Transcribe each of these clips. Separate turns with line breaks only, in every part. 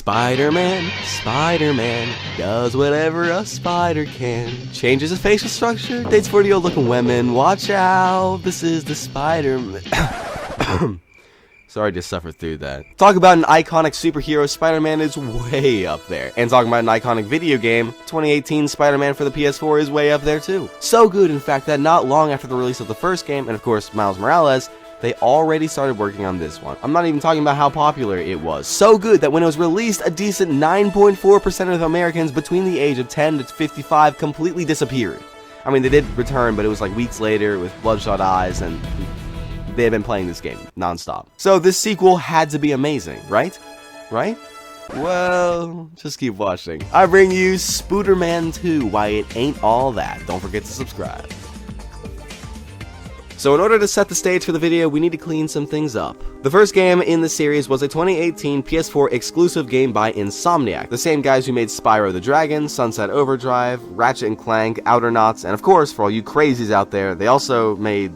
Spider-Man, Spider-Man, does whatever a spider can. Changes his facial structure, dates 40-year-old looking women. Watch out, this is the Spider-Man. Sorry, I just suffered through that. Talk about an iconic superhero, Spider-Man is way up there. And talking about an iconic video game, 2018 Spider-Man for the PS4 is way up there too. So good, in fact, that not long after the release of the first game, and of course Miles Morales, they already started working on this one. I'm not even talking about how popular it was. So good that when it was released, a decent 9.4% of Americans between the age of 10 to 55 completely disappeared. I mean, they did return, but it was like weeks later with bloodshot eyes, and they had been playing this game non-stop. So this sequel had to be amazing, right? Right? Well, just keep watching. I bring you Spiderman 2, why it ain't all that. Don't forget to subscribe. So in order to set the stage for the video, we need to clean some things up. The first game in the series was a 2018 PS4 exclusive game by Insomniac, the same guys who made Spyro the Dragon, Sunset Overdrive, Ratchet & Clank, Outernauts, and of course, for all you crazies out there, they also made,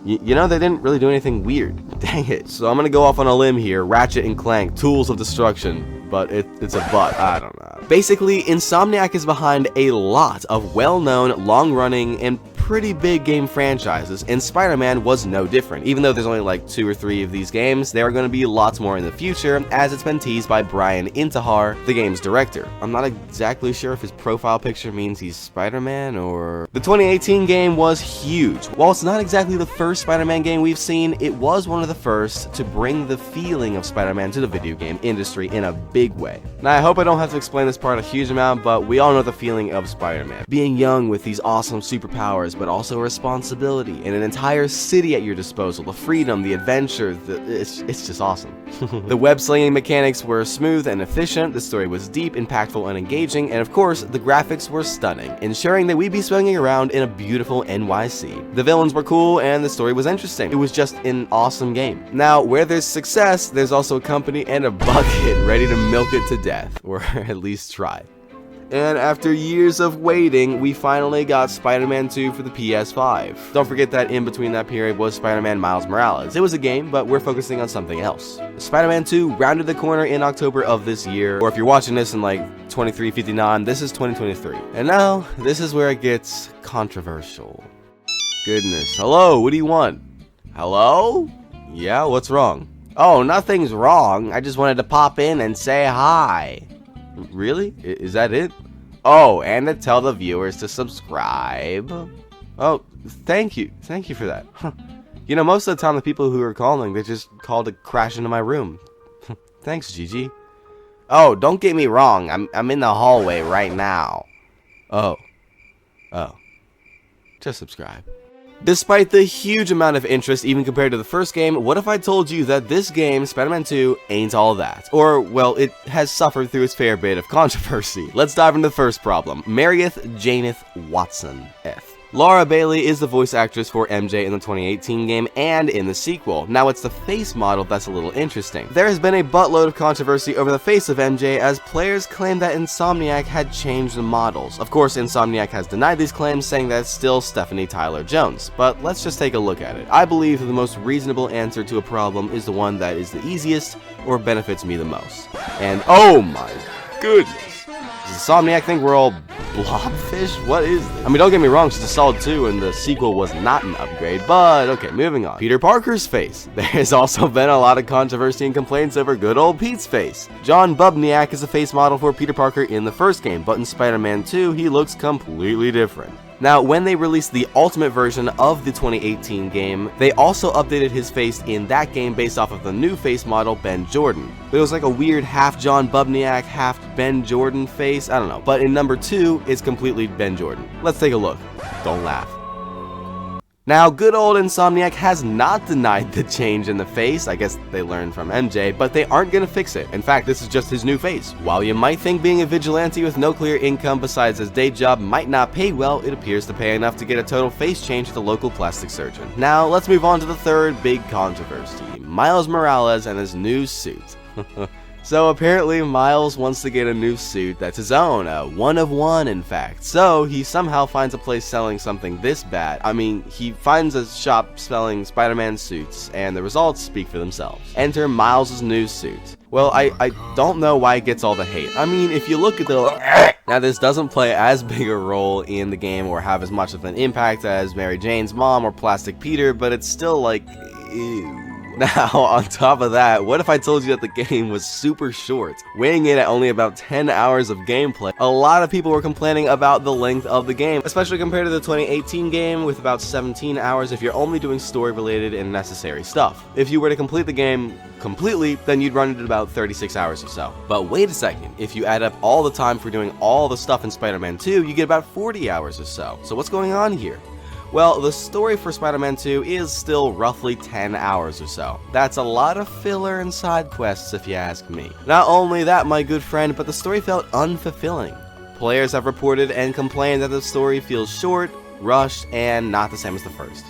you know, they didn't really do anything weird. Dang it. So I'm gonna go off on a limb here, Ratchet & Clank, Tools of Destruction, but it's a but, I don't know. Basically, Insomniac is behind a lot of well-known, long-running, and pretty big game franchises, and Spider-Man was no different. Even though there's only like 2 or 3 of these games, there are going to be lots more in the future, as it's been teased by Brian Intihar, the game's director. I'm not exactly sure if his profile picture means he's Spider-Man or... The 2018 game was huge. While it's not exactly the first Spider-Man game we've seen, it was one of the first to bring the feeling of Spider-Man to the video game industry in a big way. Now, I hope I don't have to explain this part a huge amount, but we all know the feeling of Spider-Man. Being young with these awesome superpowers, but also a responsibility and an entire city at your disposal, the freedom, the adventure, it's just awesome. The web slinging mechanics were smooth and efficient, the story was deep, impactful, and engaging, and of course, the graphics were stunning, ensuring that we'd be swinging around in a beautiful NYC. The villains were cool, and the story was interesting. It was just an awesome game. Now, where there's success, there's also a company and a bucket ready to milk it to death, or at least try. And after years of waiting, we finally got Spider-Man 2 for the PS5. Don't forget that in between that period was Spider-Man Miles Morales. It was a game, but we're focusing on something else. Spider-Man 2 rounded the corner in October of this year, or if you're watching this in like 2359, this is 2023. And now, this is where it gets controversial. Goodness. Hello, what do you want? Hello? Yeah, what's wrong? Oh, nothing's wrong. I just wanted to pop in and say hi. Really? Is that it? Oh, and to tell the viewers to subscribe. Oh, thank you. Thank you for that. Huh. You know, most of the time the people who are calling, they just call to crash into my room. Thanks, Gigi. Oh, don't get me wrong. I'm in the hallway right now. Oh. Just subscribe. Despite the huge amount of interest even compared to the first game, what if I told you that this game, Spider-Man 2, ain't all that? Or, well, it has suffered through its fair bit of controversy. Let's dive into the first problem. Marieth Janeth Watson F. Laura Bailey is the voice actress for MJ in the 2018 game and in the sequel. Now it's the face model that's a little interesting. There has been a buttload of controversy over the face of MJ as players claim that Insomniac had changed the models. Of course, Insomniac has denied these claims, saying that it's still Stephanie Tyler Jones. But let's just take a look at it. I believe that the most reasonable answer to a problem is the one that is the easiest or benefits me the most. And oh my goodness. Does Insomniac think we're all blobfish? What is this? I mean, don't get me wrong, she's a solid 2 and the sequel was not an upgrade, but okay, moving on. Peter Parker's face. There's also been a lot of controversy and complaints over good old Pete's face. John Bubniak is a face model for Peter Parker in the first game, but in Spider-Man 2, he looks completely different. Now, when they released the ultimate version of the 2018 game, they also updated his face in that game based off of the new face model, Ben Jordan. But it was like a weird half John Bubniak, half Ben Jordan face, I don't know. But in number 2, it's completely Ben Jordan. Let's take a look. Don't laugh. Now, good old Insomniac has not denied the change in the face. I guess they learned from MJ, but they aren't gonna fix it. In fact, this is just his new face. While you might think being a vigilante with no clear income besides his day job might not pay well, it appears to pay enough to get a total face change at the local plastic surgeon. Now, let's move on to the third big controversy. Miles Morales and his new suit. So apparently Miles wants to get a new suit that's his own, a one of one in fact. So he somehow finds a place selling something this bad. I mean, he finds a shop selling Spider-Man suits, and the results speak for themselves. Enter Miles' new suit. Well, I don't know why it gets all the hate. I mean, if you look at the... Now, this doesn't play as big a role in the game or have as much of an impact as Mary Jane's mom or Plastic Peter, but it's still like, ew. Now, on top of that, what if I told you that the game was super short, weighing in at only about 10 hours of gameplay? A lot of people were complaining about the length of the game, especially compared to the 2018 game with about 17 hours if you're only doing story-related and necessary stuff. If you were to complete the game completely, then you'd run it at about 36 hours or so. But wait a second, if you add up all the time for doing all the stuff in Spider-Man 2, you get about 40 hours or so. So what's going on here? Well, the story for Spider-Man 2 is still roughly 10 hours or so. That's a lot of filler and side quests if you ask me. Not only that, my good friend, but the story felt unfulfilling. Players have reported and complained that the story feels short, rushed, and not the same as the first.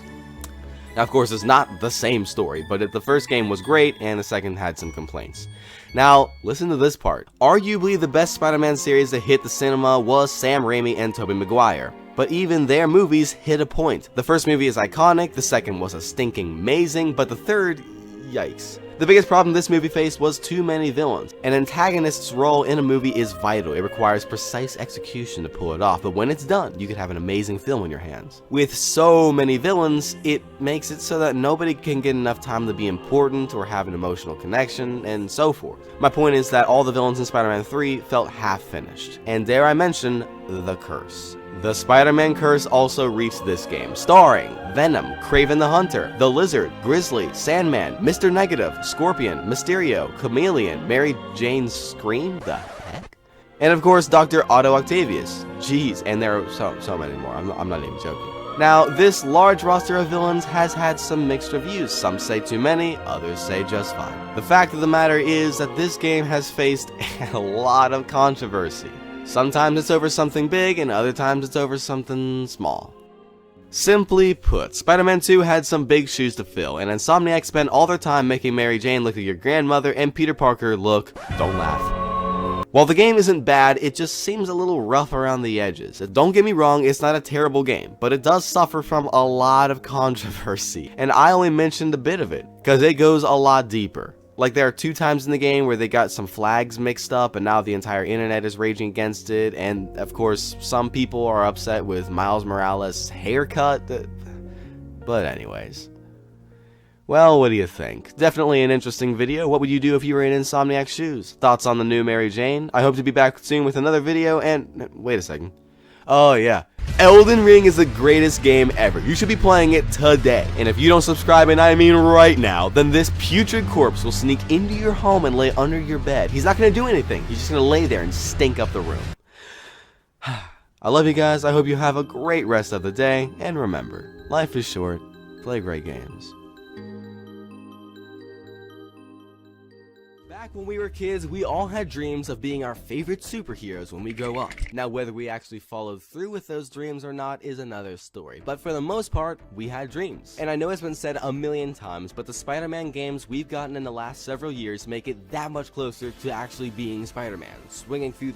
Now, of course, it's not the same story, but the first game was great and the second had some complaints. Now, listen to this part. Arguably the best Spider-Man series to hit the cinema was Sam Raimi and Tobey Maguire. But even their movies hit a point. The first movie is iconic, the second was a stinking amazing, but the third, yikes. The biggest problem this movie faced was too many villains. An antagonist's role in a movie is vital. It requires precise execution to pull it off, but when it's done, you could have an amazing film in your hands. With so many villains, it makes it so that nobody can get enough time to be important or have an emotional connection, and so forth. My point is that all the villains in Spider-Man 3 felt half-finished. And dare I mention, the curse. The Spider-Man curse also reached this game, starring Venom, Kraven the Hunter, the Lizard, Grizzly, Sandman, Mr. Negative, Scorpion, Mysterio, Chameleon, Mary Jane Scream, the heck? And of course, Dr. Otto Octavius. Jeez, and there are so many more, I'm not even joking. Now, this large roster of villains has had some mixed reviews. Some say too many, others say just fine. The fact of the matter is that this game has faced a lot of controversy. Sometimes it's over something big, and other times it's over something small. Simply put, Spider-Man 2 had some big shoes to fill, and Insomniac spent all their time making Mary Jane look like your grandmother and Peter Parker look, don't laugh. While the game isn't bad, it just seems a little rough around the edges. Don't get me wrong, it's not a terrible game, but it does suffer from a lot of controversy, and I only mentioned a bit of it, because it goes a lot deeper. Like, there are 2 times in the game where they got some flags mixed up and now the entire internet is raging against it, and of course some people are upset with Miles Morales' haircut, but anyways. Well, what do you think? Definitely an interesting video. What would you do if you were in Insomniac's shoes? Thoughts on the new Mary Jane? I hope to be back soon with another video, and wait a second. Oh yeah. Elden Ring is the greatest game ever. You should be playing it today. And if you don't subscribe, and I mean right now, then this putrid corpse will sneak into your home and lay under your bed. He's not going to do anything. He's just going to lay there and stink up the room. I love you guys. I hope you have a great rest of the day. And remember, life is short. Play great games. Back when we were kids, we all had dreams of being our favorite superheroes when we grow up. Now, whether we actually followed through with those dreams or not is another story. But for the most part, we had dreams. And I know it's been said a million times, but the Spider-Man games we've gotten in the last several years make it that much closer to actually being Spider-Man, swinging through